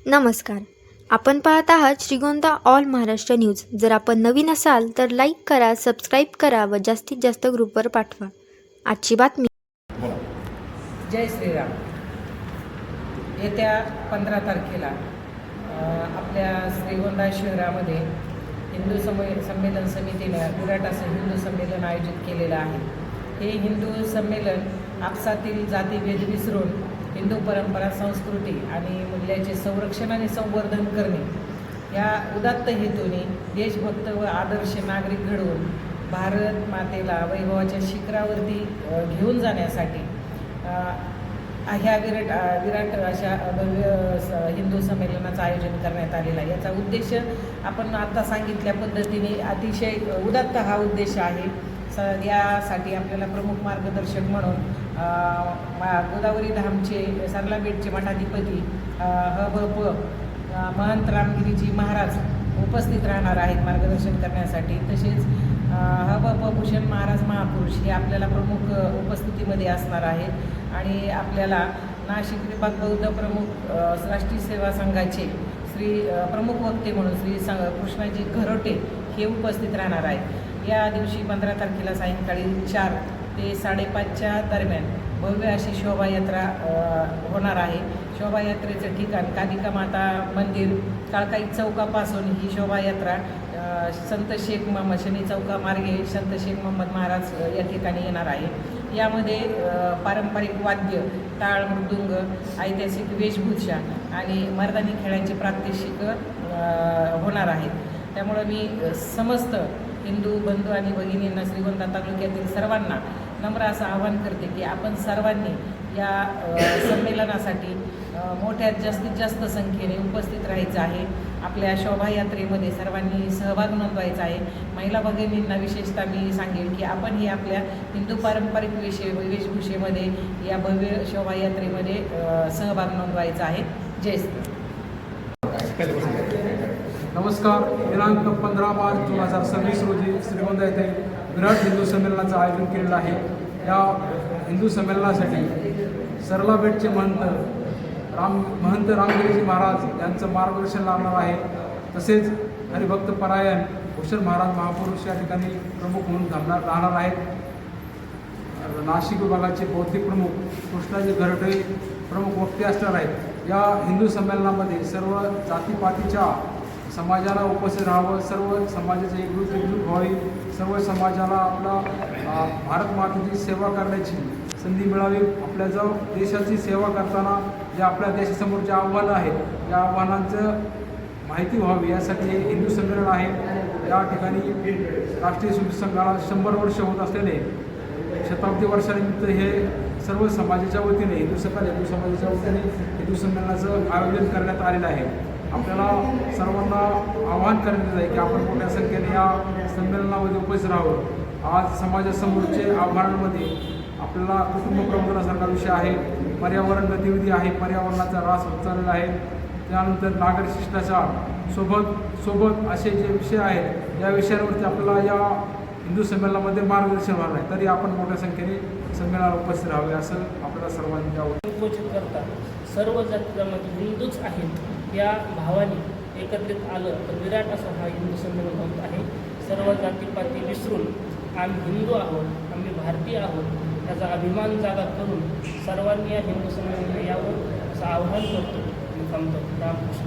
नमस्कार. आपण पाहत आहात श्रीगोंदा ऑल महाराष्ट्र न्यूज. जर आपण नवीन असाल तर लाईक करा, सबस्क्राईब करा व जास्तीत जास्त ग्रुपवर पाठवा. आजची बातमी. जय श्रीराम. येत्या 15 तारखेला आपल्या श्रीगोंदा शहरामध्ये हिंदू संमेलन समितीनं विराट असं हिंदू संमेलन आयोजित केलेलं आहे. हे हिंदू संमेलन आपसातील जातीभेद विसरून हिंदू परंपरा, संस्कृती आणि मूल्याचे संरक्षण आणि संवर्धन करणे या उदात्त हेतूने देशभक्त व आदर्श नागरिक घडवून भारत मातेला वैभवाच्या शिखरावरती घेऊन जाण्यासाठी ह्या विराट अशा भव्य हिंदू संमेलनाचं आयोजन करण्यात आलेलं आहे. याचा उद्देश आपण आता सांगितल्या पद्धतीने अतिशय उदात्त हा उद्देश आहे. यासाठी आपल्याला प्रमुख मार्गदर्शक म्हणून गोदावरी धामचे सरलाबेटचे मठाधिपती ह.भ.प. महंत रामगिरीजी महाराज उपस्थित राहणार आहेत मार्गदर्शन करण्यासाठी. तसेच ह.भ.प. भूषण महाराज महापुरुष हे आपल्याला प्रमुख उपस्थितीमध्ये असणार आहेत. आणि आपल्याला नाशिक विभाग बौद्ध प्रमुख राष्ट्रीय सेवा संघाचे प्रमुख वक्ते म्हणून श्री कृष्णाजी घरोटे हे उपस्थित राहणार आहेत. या दिवशी 15 तारखेला सायंकाळी 4 ते 5:30च्या दरम्यान भव्य अशी शोभायात्रा होणार आहे. शोभायात्रेचं ठिकाण कालिका माता मंदिर काळकाई चौकापासून ही शोभायात्रा संत शेख मोहम्मद शनी चौकामार्गे संत शेख मोहम्मद महाराज या ठिकाणी येणार आहे. यामध्ये पारंपरिक वाद्य, टाळ, मृदुंग, ऐतिहासिक वेशभूषा आणि मर्दानी खेळांचे प्रात्यक्षिक होणार आहेत. त्यामुळं मी समस्त हिंदू बंधू आणि भगिनींना श्रीगोंदा तालुक्यातील सर्वांना नम्र असं आवाहन करते की आपण सर्वांनी या संमेलनासाठी जास्तीत जास्त संख्येने उपस्थित राहायचं आहे. आपल्या शोभायात्रेमध्ये सर्वांनी सहभाग नोंदवायचा आहे. महिला भगिनींना विशेषतः मी सांगेन की आपण ही आपल्या हिंदू पारंपरिक वेशभूषेमध्ये या भव्य शोभायात्रेमध्ये सहभाग नोंदवायचा आहे. जय श्री. नमस्कार. दिनांक 15 मार्च 2026 रोजी श्रीगोंदा येथे विराट हिंदू संमेलनाचं आयोजन केलेलं आहे. या हिंदू संमेलनासाठी सरलाबेटचे महंत रामगिरीजी महाराज यांचं मार्गदर्शन लाभणार आहे. तसेच हरिभक्त परायण भूषण महाराज महापुरुष या ठिकाणी प्रमुख म्हणून राहणार आहेत. नाशिक विभागाचे बौद्धिक प्रमुख कृष्णाजी घरटे प्रमुख वक्ते असणार आहेत. या हिंदू संमेलनामध्ये सर्व जातीपातीच्या समाजाला उपस्थित राहावं, सर्व समाजाची एकजूट व्हावी, सर्व समाजाला आपला भारत मातेची सेवा करण्याची संधी मिळावी. आपल्या जो देशाची सेवा करताना जे आपल्या देशासमोर जे आव्हानं आहेत या आव्हानांचं माहिती व्हावी यासाठी हे हिंदू संमेलन आहे. या ठिकाणी राष्ट्रीय शिक्षण संघाला 100 वर्ष होत असलेले शताब्दी वर्षानिमित्त हे सर्व समाजाच्या वतीने हिंदू समाजाच्या वतीने हिंदू संमेलनाचं आयोजन करण्यात आलेलं आहे. आपल्याला सर्वांना आवाहन करण्यात आहे की आपण मोठ्या संख्येने या संमेलनामध्ये उपस्थित राहावं. आज समाजासमोरचे आव्हानांमध्ये आपल्याला कुटुंब प्रबोधनासारखा विषय आहे, पर्यावरण गतिविधी आहे, पर्यावरणाचा ऱ्हास होत चाललेला आहे, त्यानंतर नागरिक शिष्टाचार सोबत असे जे विषय आहेत या विषयांवरती आपल्याला या हिंदू संमेलनामध्ये मार्गदर्शन होणार आहे. तरी आपण मोठ्या संख्येने संमेलनाला उपस्थित राहावे असं आपल्याला सर्वांनी संकोचित करतात. सर्व जातीमध्ये हिंदूच आहेत या भावाने एकत्रित आलं तर विराट असा हा हिंदू संमेलन होत आहे. सर्व जातीपाती विसरून आम्ही हिंदू आहोत, आम्ही भारतीय आहोत याचा अभिमान जागा करून सर्वांनी या हिंदू संमेलनाला यावं असं आवाहन करतो. मी थांबतो. रामकृष्ण.